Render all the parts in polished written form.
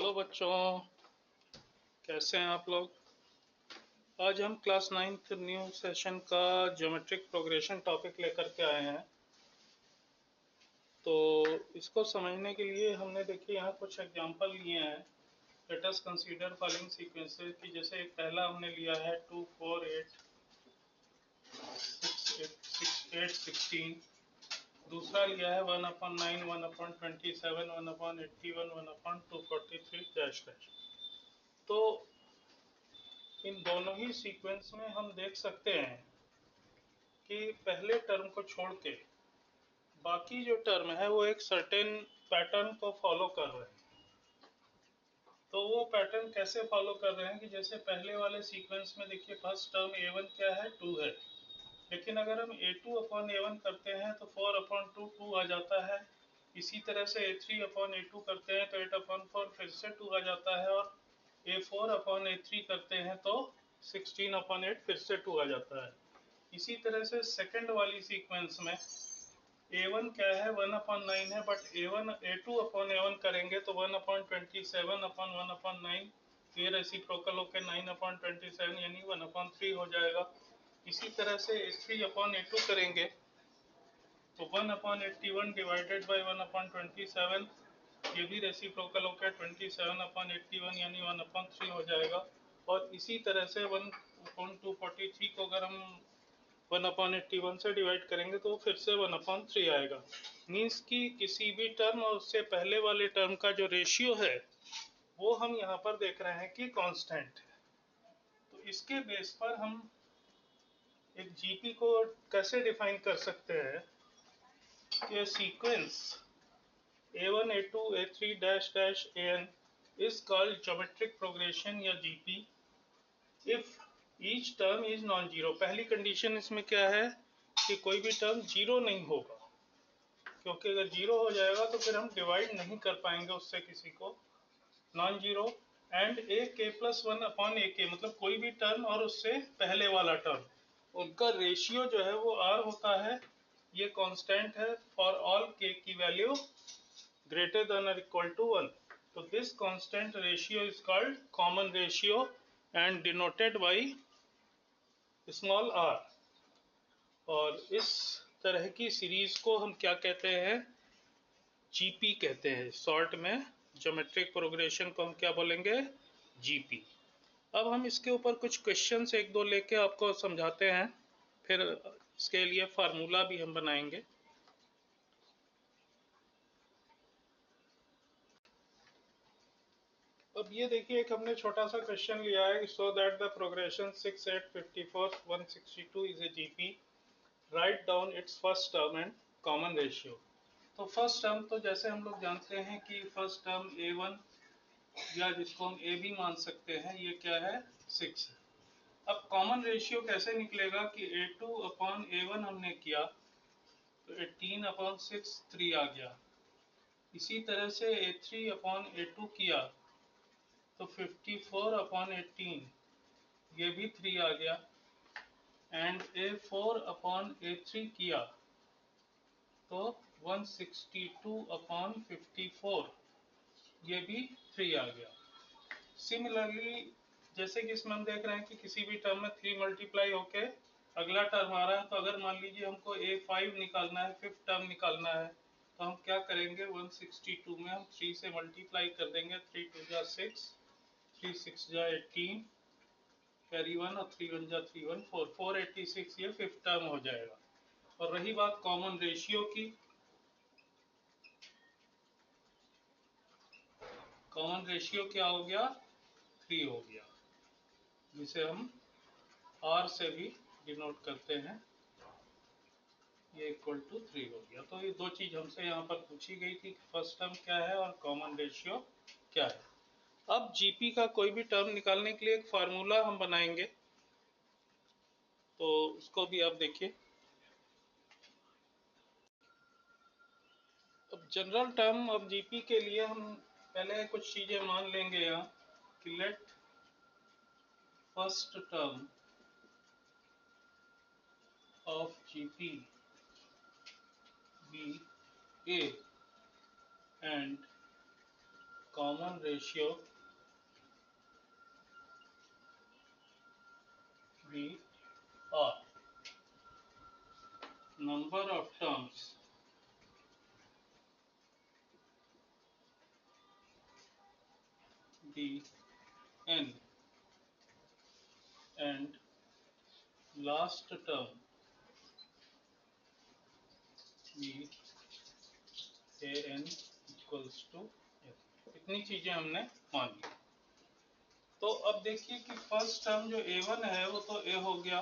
Hello बच्चों, कैसे हैं आप लोग। आज हम क्लास 9th न्यू सेशन का ज्योमेट्रिक प्रोग्रेशन टॉपिक लेकर के आए हैं। तो इसको समझने के लिए हमने देखिए यहाँ कुछ एग्जांपल लिए हैं। Let us consider following sequences की जैसे एक पहला हमने लिया है 2 4 8 6 8 16। दूसरा लिया है 1/9 1/27 1/81 1/243 डैश डैश। तो इन दोनों ही सीक्वेंस में हम देख सकते हैं कि पहले टर्म को छोड़ के बाकी जो टर्म है वो एक सर्टेन पैटर्न को फॉलो कर रहे हैं। तो वो पैटर्न कैसे फॉलो कर रहे हैं कि जैसे पहले वाले सीक्वेंस में देखिए फर्स्ट टर्म a1 क्या है 2 है, लेकिन अगर हम a2 अपॉन a1 करते हैं तो 4 अपॉन 2 2 आ जाता है। इसी तरह से a3 अपॉन a2 करते हैं तो 8 अपॉन 4 फिर से 2 आ जाता है, और a4 अपॉन a3 करते हैं तो 16 अपॉन 8 फिर से 2 आ जाता है। इसी तरह से सेकंड वाली सीक्वेंस में a1 क्या है 1/9 है, बट a2 अपॉन a1 करेंगे तो 1/27 अपॉन 1/9 ये रेसिप्रोकल होकर 9/27 यानी 1/3 हो जाएगा। इसी तरह से a3 अपॉन a2 करेंगे तो 1/81 डिवाइडेड बाई 1/27 ये भी रेसिप्रोकल होकर 27/81 यानी 1/3 हो जाएगा। और इसी तरह से 1/243 को अगर हम 1/81 से डिवाइड करेंगे तो फिर से 1/3 आएगा। मीन्स कि किसी भी टर्म और उससे पहले वाले टर्म का जो रेशियो है वो हम यहाँ पर देख रहे हैं कि कांस्टेंट है। तो इसके बेस पर हम एक जीपी को कैसे डिफाइन कर सकते हैं कि sequence a1 a2 a3 dash dash an is called geometric progression या GP if each term is non zero. पहली कंडीशन इसमें क्या है कि कोई भी टर्म जीरो नहीं होगा, क्योंकि अगर जीरो हो जाएगा तो फिर हम डिवाइड नहीं कर पाएंगे उससे किसी को। नॉन जीरो एंड ए के प्लस 1 अपॉन ए के, मतलब कोई भी टर्म और उससे पहले वाला टर्म उनका रेशियो जो है वो आर होता है। ये कांस्टेंट है फॉर ऑल के की वैल्यू ग्रेटर देन और इक्वल टू 1। तो this constant ratio is called common ratio and denoted by small r. और इस तरह की सीरीज को हम क्या कहते हैं, जीपी कहते हैं। शॉर्ट में ज्योमेट्रिक प्रोग्रेशन को हम क्या बोलेंगे, जीपी। अब हम इसके ऊपर कुछ क्वेश्चंस एक दो लेके आपको समझाते हैं, फिर इसके लिए फार्मूला भी हम बनाएंगे। अब ये देखिए एक हमने छोटा सा क्वेश्चन लिया है, so that the progression 6 8 54 162 is a GP, write down it's first term and common ratio. तो फर्स्ट टर्म तो जैसे हम लोग जानते हैं कि फर्स्ट टर्म a1 या जिसको हम a भी मान सकते हैं, ये क्या है 6 है। अब कॉमन रेशियो कैसे निकलेगा कि a2 अपॉन a1 हमने किया तो 18 अपॉन 6 3 आ गया। इसी तरह से a3 अपॉन a2 किया तो 54 अपॉन 18 ये भी 3 आ गया। एंड a4 अपॉन a3 किया तो 162 अपॉन 54 ये भी 3 आ गया। सिमिलरली जैसे कि इसमें हम देख रहे हैं कि किसी भी टर्म में 3 मल्टीप्लाई होके अगला टर्म आ रहा है, तो अगर मान लीजिए हमको a5 निकालना है, फिफ्थ टर्म निकालना है, तो हम क्या करेंगे 162 में हम 3 से मल्टीप्लाई कर देंगे। 3 2 जा 6, 3 6 जा 18, कैरी 1 और 3 1 जा 3 1 4 486 ये फिफ्थ टर्म हो जाएगा। और रही बात कॉमन रेशियो की, कॉमन रेशियो क्या हो गया 3 हो गया, जिसे हम r से भी डिनोट करते हैं, ये इक्वल टू 3 हो गया। तो ये दो चीज हमसे यहाँ पर पूछी गई थी, फर्स्ट टर्म क्या है और कॉमन रेशियो क्या है। अब जीपी का कोई भी टर्म निकालने के लिए एक फार्मूला हम बनाएंगे, तो उसको भी आप देखिए। अब जनरल टर्म ऑफ जीपी के लिए हम पहले कुछ चीजें मान लेंगे यहाँ कि let first term of GP be a and common ratio be R. Number of terms be N and last term be AN equals to N. इतनी चीजें हमने मान ली। तो अब देखिए कि फर्स्ट टर्म जो A1 है वो तो A हो गया।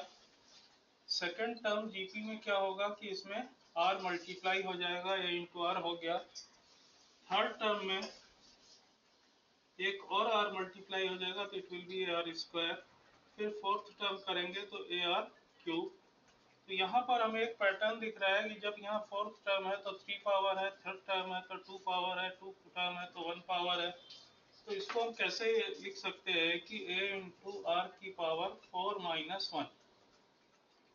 सेकंड टर्म GP में क्या होगा कि इसमें R मल्टीप्लाई हो जाएगा, A इंटू R हो गया। थर्ड टर्म में एक और R मल्टीप्लाई हो जाएगा तो it will be AR square. फिर फोर्थ टर्म करेंगे तो AR क्यूब। तो यहाँ पर हमें एक पैटर्न दिख रहा है कि जब यहाँ फोर्थ टर्म है तो 3 पावर है, थर्ड टर्म है तो 2 पावर है, 2 टर्म है तो 1 पावर है। तो इसको हम कैसे लिख सकते हैं कि a इंटू आर की पावर 4 माइनस 1।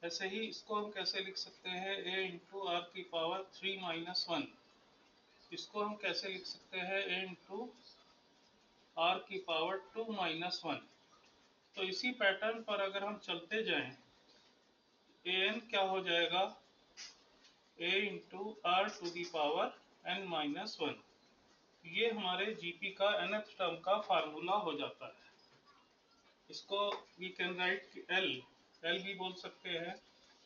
ऐसे ही इसको हम कैसे लिख सकते हैं a इंटू आर की पावर 3 माइनस 1। इसको हम कैसे लिख सकते हैं a इंटू आर की पावर 2 माइनस 1। तो इसी पैटर्न पर अगर हम चलते जाएं, an क्या हो जाएगा a into r to the power n minus 1। ये हमारे जीपी का nth टर्म का फार्मूला हो जाता है। इसको वी कैन राइट एल भी बोल सकते हैं,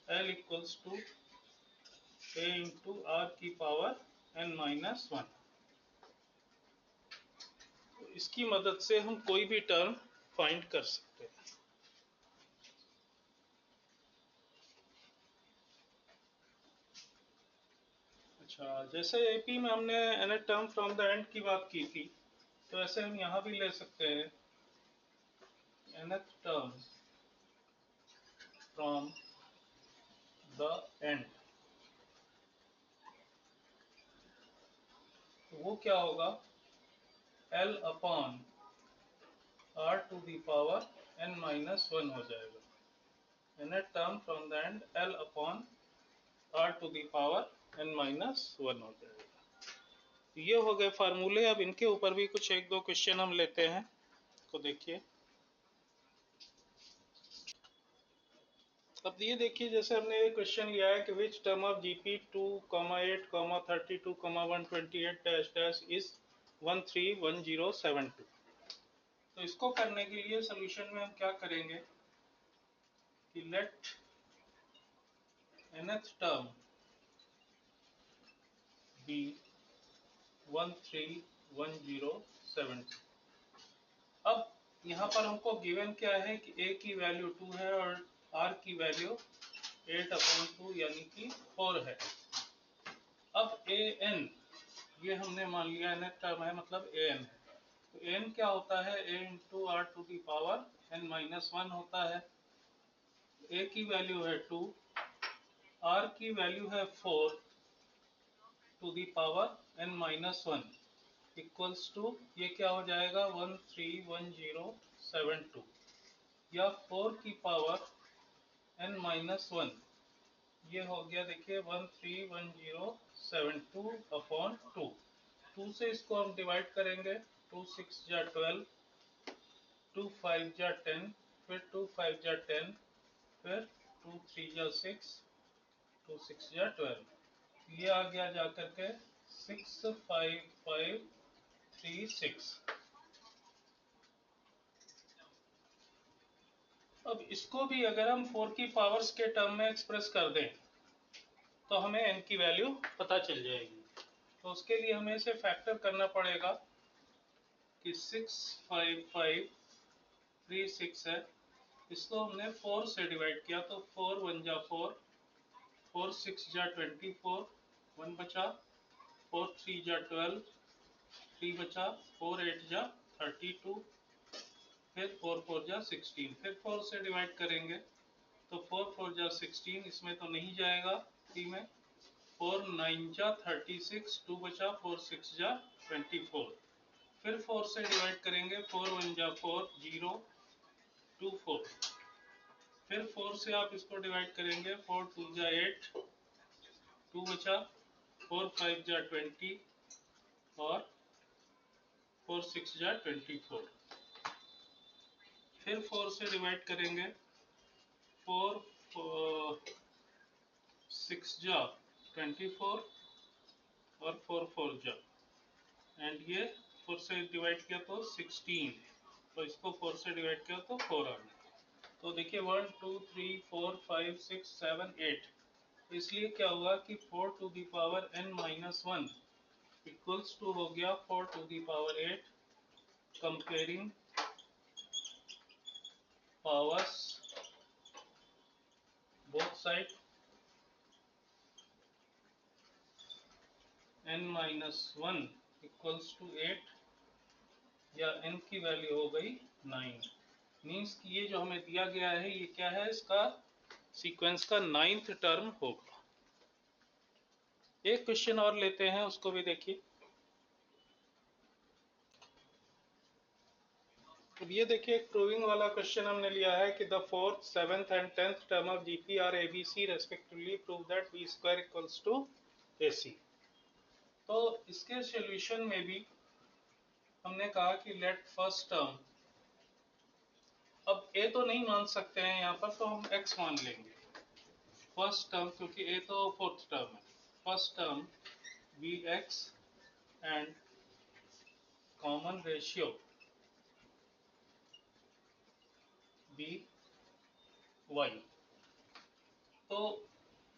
L equals to a into r की पावर n माइनस 1। इसकी मदद से हम कोई भी टर्म फाइंड कर सकते हैं। अच्छा, जैसे एपी में हमने nth term from the and की बात की थी, तो ऐसे हम यहाँ भी ले सकते हैं nth term from the end. तो वो क्या होगा, L upon R to the power n minus 1 हो जाएगा। nth term from the end L upon R to the power n minus 1 हो जाएगा। ये हो गए फार्मूले। अब इनके ऊपर भी कुछ एक दो क्वेश्चन हम लेते हैं, तो देखिए। अब ये देखिए, जैसे हमने ये क्वेश्चन लिया है कि which term of GP 2,8, 32, 128 dash dash is 131072। तो इसको करने के लिए सोल्यूशन में हम क्या करेंगे कि लेट nth टर्म बी 131072। अब यहाँ पर हमको गिवन क्या है कि a की वैल्यू 2 है और r की वैल्यू 8/2 यानी कि 4 है। अब an ये हमने मान लिया nth टर्म है, मतलब an है। तो an क्या होता है, a into r to the power n minus 1 होता है। a की वैल्यू है 2, r की वैल्यू है 4 to the power n minus 1 equals to, ये क्या हो जाएगा 131072, या 4 की पावर n माइनस 1, ये हो गया देखिए 131072 अपॉन 2। 2 से इसको हम डिवाइड करेंगे, 2 6 जा 12, 2 5 जा 10, फिर 2 5 जा 10, फिर 2 3 जा 6, 2 6 जा 12। ये आ गया जाकर के 65536। अब इसको भी अगर हम 4 की पावर्स के टर्म में एक्सप्रेस कर दें तो हमें n की वैल्यू पता चल जाएगी। तो उसके लिए हमें इसे फैक्टर करना पड़ेगा कि 65536 है, इसको हमने 4 से डिवाइड किया तो 4 1 जा 4, 4 6 जा 24, 1 बचा, 4 3 जा 12, 3 बचा, 4 8 जा 32, फिर 4 4 जा 16, फिर 4 से डिवाइड करेंगे तो 4 4 जा 16, इसमें तो नहीं जाएगा 3 में, 4 9 जा 36, 2 बचा, 4 6 जा 24, फिर 4 से डिवाइड करेंगे, 4 1 जा 4, 0 2 4, फिर 4 से आप इसको डिवाइड करेंगे, 4 2 जा 8, 2 बचा, 4 5 जा 20 और 4 6 जा 24, फिर 4 से डिवाइड करेंगे, 4 6 जा 24 और 4 4 जा, एंड ये 4 से डिवाइड किया तो 16, तो इसको 4 से डिवाइड किया तो 4 आ गया। तो देखिए 1 2 3 4 5 6 7 8, इसलिए क्या हुआ कि 4 to the power n minus 1 equals to हो गया 4 to the power 8, comparing powers both side, n minus 1 equals to 8, या n की वैल्यू हो गई 9। मीन्स कि ये जो हमें दिया गया है ये क्या है, इसका सीक्वेंस का 9th टर्म होगा। एक क्वेश्चन और लेते हैं, उसको भी देखिए। अब ये देखिए एक प्रूविंग वाला क्वेश्चन हमने लिया है कि the 4th 7th and 10th term of GP are ABC respectively prove that b square equals to AC. तो इसके सॉल्यूशन में भी हमने कहा कि लेट फर्स्ट टर्म, अब ए तो नहीं मान सकते हैं यहाँ पर, तो हम एक्स मान लेंगे फर्स्ट टर्म, क्योंकि ए तो 4th टर्म है। First term be x and common ratio be y. तो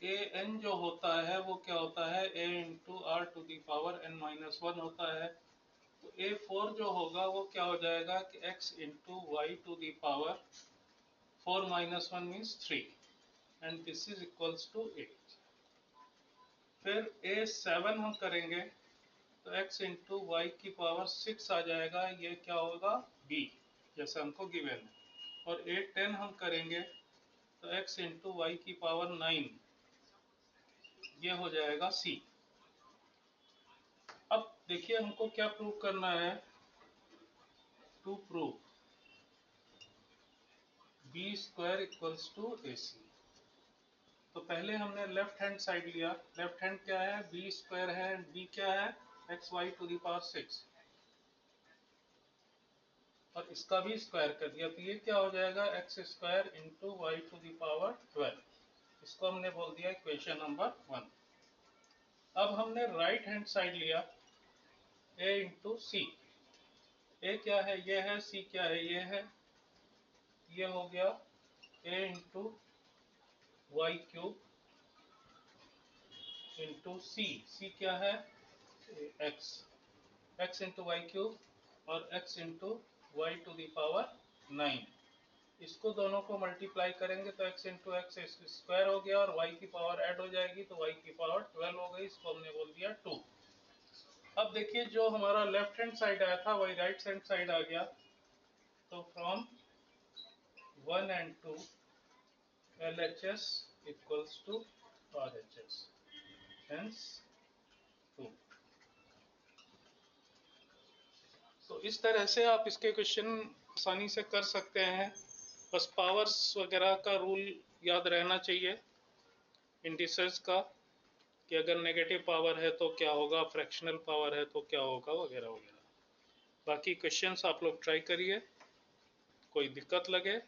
ए एन जो होता है वो क्या होता है, a into r to the power n minus 1 होता है। तो ए 4 जो होगा वो क्या हो जाएगा कि x into Y to the power 4 minus 1 means 3, and this is equals to 8। फिर ए 7 हम करेंगे तो x इंटू वाई की पावर 6 आ जाएगा, ये क्या होगा b, जैसे हमको गिवन है। और ए 10 हम करेंगे तो x इंटू वाई की पावर 9, ये हो जाएगा c। अब देखिए हमको क्या प्रूव करना है, to prove b square equals to a c. तो पहले हमने लेफ्ट हैंड साइड लिया, लेफ्ट हैंड क्या है, बी स्क्वायर है, एंड बी क्या है, x y to the power 6, और इसका भी स्क्वायर कर दिया, तो ये क्या हो जाएगा, x square into Y to the power 12। इसको हमने बोल दिया इक्वेशन नंबर 1। अब हमने राइट हैंड साइड लिया, ए इंटू सी। ए क्या है, ये है, सी क्या है, ये है, ये हो गया A into Y cube into C. C क्या है, X, X into Y cube और X into Y to the power 9। इसको दोनों को मल्टीप्लाई करेंगे तो x इंटू एक्स स्क्वायर हो गया, और y की पावर ऐड हो जाएगी तो y की पावर 12 हो गई। इसको हमने बोल दिया 2। अब देखिए जो हमारा लेफ्ट हैंड साइड आया था वही राइट हैंड साइड आ गया, तो from 1 and 2 LHS equals to RHS, hence 2। तो इस तरह से आप इसके क्वेश्चन आसानी से कर सकते हैं। बस पावर्स वगैरह का रूल याद रहना चाहिए इंडिसेस का, कि अगर नेगेटिव पावर है तो क्या होगा, फ्रैक्शनल पावर है तो क्या होगा, वगैरह वगैरह। बाकी क्वेश्चंस आप लोग ट्राई करिए, कोई दिक्कत लगे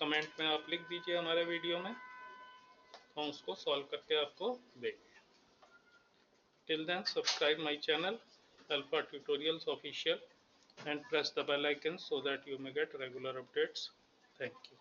कमेंट में आप लिख दीजिए हमारे वीडियो में, हम उसको सॉल्व करके आपको देंगे। Till then subscribe my channel Alpha Tutorials Official and press the bell icon so that you may get regular updates. Thank you.